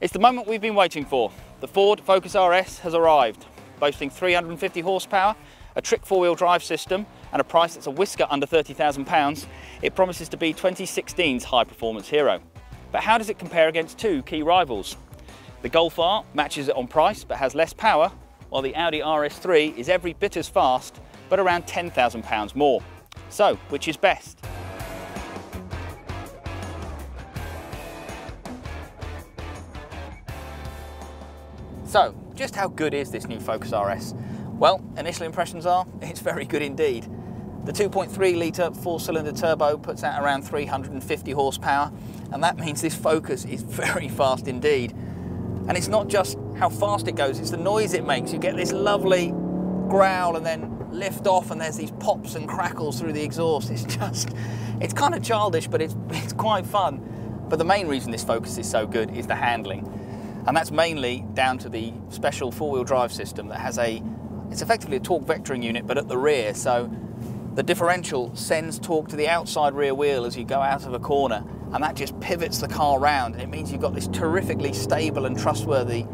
It's the moment we've been waiting for. The Ford Focus RS has arrived, boasting 350 horsepower, a trick four-wheel drive system, and a price that's a whisker under £30,000. It promises to be 2016's high-performance hero. But how does it compare against two key rivals? The Golf R matches it on price but has less power, while the Audi RS3 is every bit as fast but around £10,000 more. So, which is best? So, just how good is this new Focus RS? Well, initial impressions are, it's very good indeed. The 2.3 litre four-cylinder turbo puts out around 350 horsepower, and that means this Focus is very fast indeed. And it's not just how fast it goes, it's the noise it makes. You get this lovely growl and then lift off, and there's these pops and crackles through the exhaust. It's kind of childish, but it's quite fun. But the main reason this Focus is so good is the handling. And that's mainly down to the special four-wheel drive system that has it's effectively a torque vectoring unit, but at the rear. So the differential sends torque to the outside rear wheel as you go out of a corner, and that just pivots the car round. And it means you've got this terrifically stable and trustworthy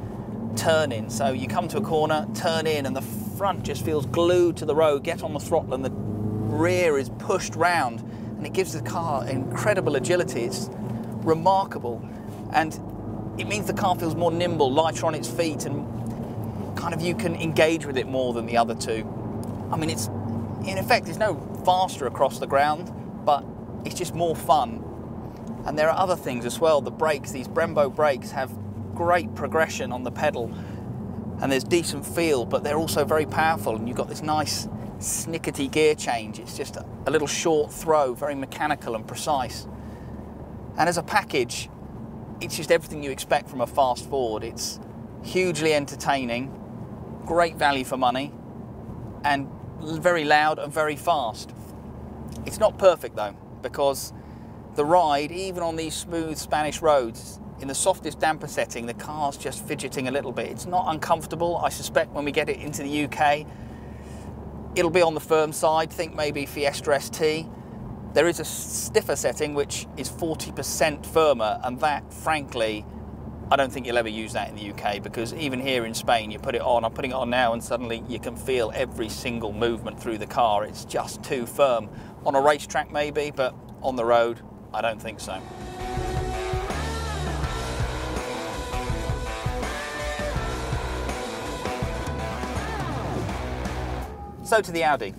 turn in. So you come to a corner, turn in, and the front just feels glued to the road, get on the throttle, and the rear is pushed round. And it gives the car incredible agility. It's remarkable. And it means the car feels more nimble, lighter on its feet, and kind of you can engage with it more than the other two. I mean, in effect, it's no faster across the ground, but it's just more fun. And there are other things as well. The brakes, these Brembo brakes, have great progression on the pedal, and there's decent feel, but they're also very powerful, and you've got this nice snickety gear change. It's just a little short throw, very mechanical and precise. And as a package, it's just everything you expect from a fast Ford. It's hugely entertaining, great value for money, and very loud and very fast. It's not perfect though, because the ride, even on these smooth Spanish roads, in the softest damper setting, the car's just fidgeting a little bit. It's not uncomfortable. I suspect when we get it into the UK, it'll be on the firm side. Think maybe Fiesta ST. There is a stiffer setting which is 40% firmer, and that, frankly, I don't think you'll ever use that in the UK, because even here in Spain, you put it on, I'm putting it on now, and suddenly you can feel every single movement through the car. It's just too firm. On a racetrack maybe, but on the road, I don't think so. So to the Audi.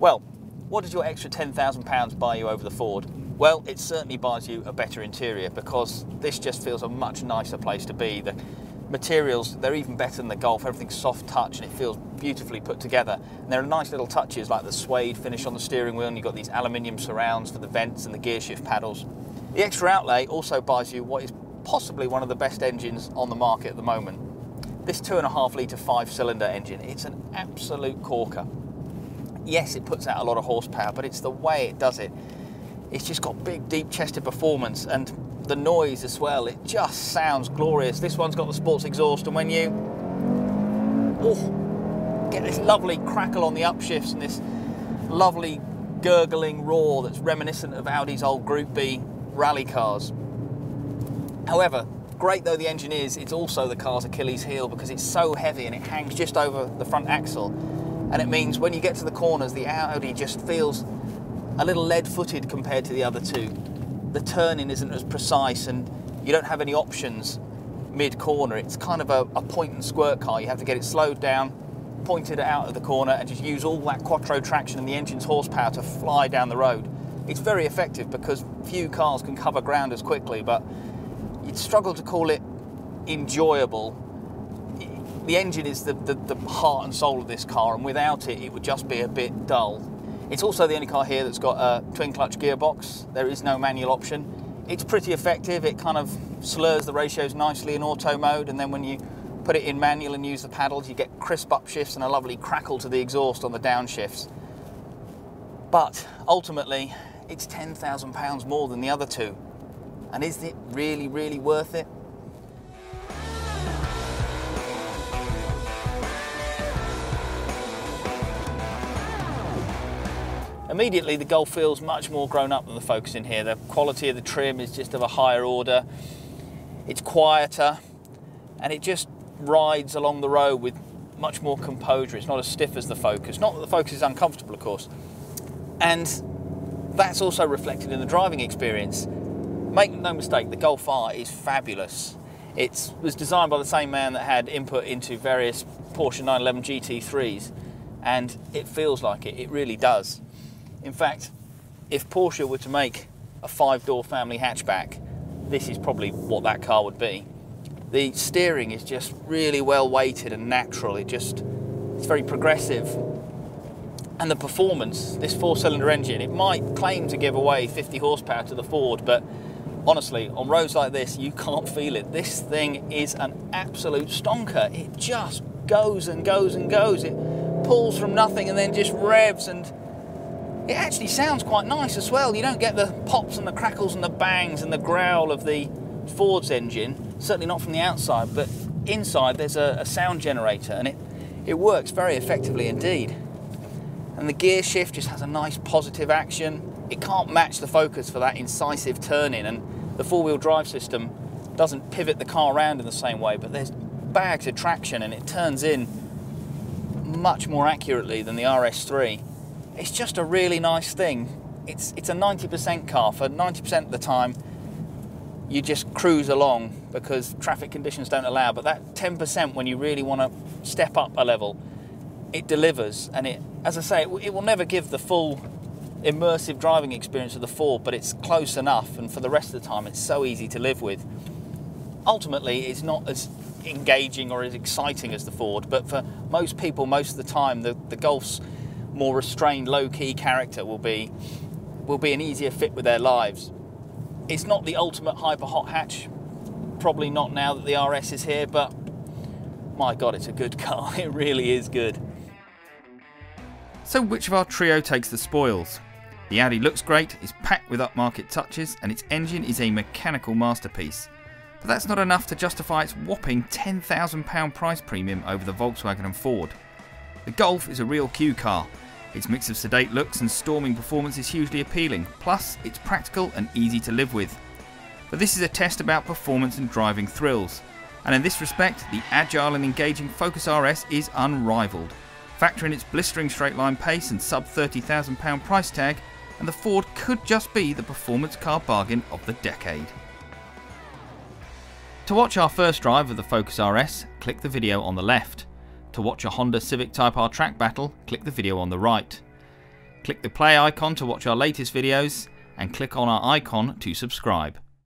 Well, what does your extra £10,000 buy you over the Ford? Well, it certainly buys you a better interior, because this just feels a much nicer place to be. The materials, they're even better than the Golf. Everything's soft touch and it feels beautifully put together. And there are nice little touches like the suede finish on the steering wheel, and you've got these aluminium surrounds for the vents and the gear shift paddles. The extra outlay also buys you what is possibly one of the best engines on the market at the moment. This 2.5 litre 5-cylinder engine, it's an absolute corker. Yes, it puts out a lot of horsepower, but it's the way it does it. It's just got big, deep-chested performance, and the noise as well. It just sounds glorious. This one's got the sports exhaust, and when you get this lovely crackle on the upshifts and this lovely gurgling roar that's reminiscent of Audi's old Group B rally cars. However, great though the engine is, it's also the car's Achilles heel, because it's so heavy and it hangs just over the front axle. And it means when you get to the corners, the Audi just feels a little lead-footed compared to the other two. The turning isn't as precise, and you don't have any options mid-corner. It's kind of a point and squirt car. You have to get it slowed down, pointed out of the corner, and just use all that quattro traction and the engine's horsepower to fly down the road. It's very effective, because few cars can cover ground as quickly, but you'd struggle to call it enjoyable. The engine is the heart and soul of this car, and without it, it would just be a bit dull. It's also the only car here that's got a twin-clutch gearbox. There is no manual option. It's pretty effective. It kind of slurs the ratios nicely in auto mode, and then when you put it in manual and use the paddles, you get crisp upshifts and a lovely crackle to the exhaust on the downshifts. But ultimately, it's £10,000 more than the other two. And is it really, really worth it? Immediately, the Golf feels much more grown up than the Focus in here. The quality of the trim is just of a higher order. it's quieter, and it just rides along the road with much more composure. It's not as stiff as the Focus. Not that the Focus is uncomfortable, of course. And that's also reflected in the driving experience. Make no mistake, the Golf R is fabulous. It was designed by the same man that had input into various Porsche 911 GT3s, and it feels like it. It really does. In fact, if Porsche were to make a 5-door family hatchback, this is probably what that car would be. The steering is just really well weighted and natural. It's very progressive. And the performance, this 4-cylinder engine, it might claim to give away 50 horsepower to the Ford, but honestly, on roads like this, you can't feel it. This thing is an absolute stonker. It just goes and goes and goes. It pulls from nothing and then just revs, and it actually sounds quite nice as well. You don't get the pops and the crackles and the bangs and the growl of the Ford's engine, certainly not from the outside, but inside there's a sound generator, and it works very effectively indeed. And the gear shift just has a nice positive action. It can't match the Focus for that incisive turn-in, and the 4-wheel drive system doesn't pivot the car around in the same way, but there's bags of traction and it turns in much more accurately than the RS3. It's just a really nice thing. It's a 90% car. For 90% of the time, you just cruise along because traffic conditions don't allow, but that 10% when you really want to step up a level, it delivers. And it, as I say, it will never give the full immersive driving experience of the Ford, but it's close enough, and for the rest of the time it's so easy to live with. Ultimately, it's not as engaging or as exciting as the Ford, but for most people, most of the time, the Golf's more restrained, low-key character will be an easier fit with their lives. It's not the ultimate hyper hot hatch, probably not now that the RS is here, but my God, it's a good car. It really is good. So which of our trio takes the spoils? The Audi looks great, is packed with upmarket touches, and its engine is a mechanical masterpiece. But that's not enough to justify its whopping £10,000 price premium over the Volkswagen and Ford. The Golf is a real Q car. Its mix of sedate looks and storming performance is hugely appealing, plus it's practical and easy to live with. But this is a test about performance and driving thrills, and in this respect, the agile and engaging Focus RS is unrivaled. Factor in its blistering straight line pace and sub £30,000 price tag, and the Ford could just be the performance car bargain of the decade. To watch our first drive of the Focus RS, click the video on the left. To watch a Honda Civic Type R track battle, click the video on the right. Click the play icon to watch our latest videos, and click on our icon to subscribe.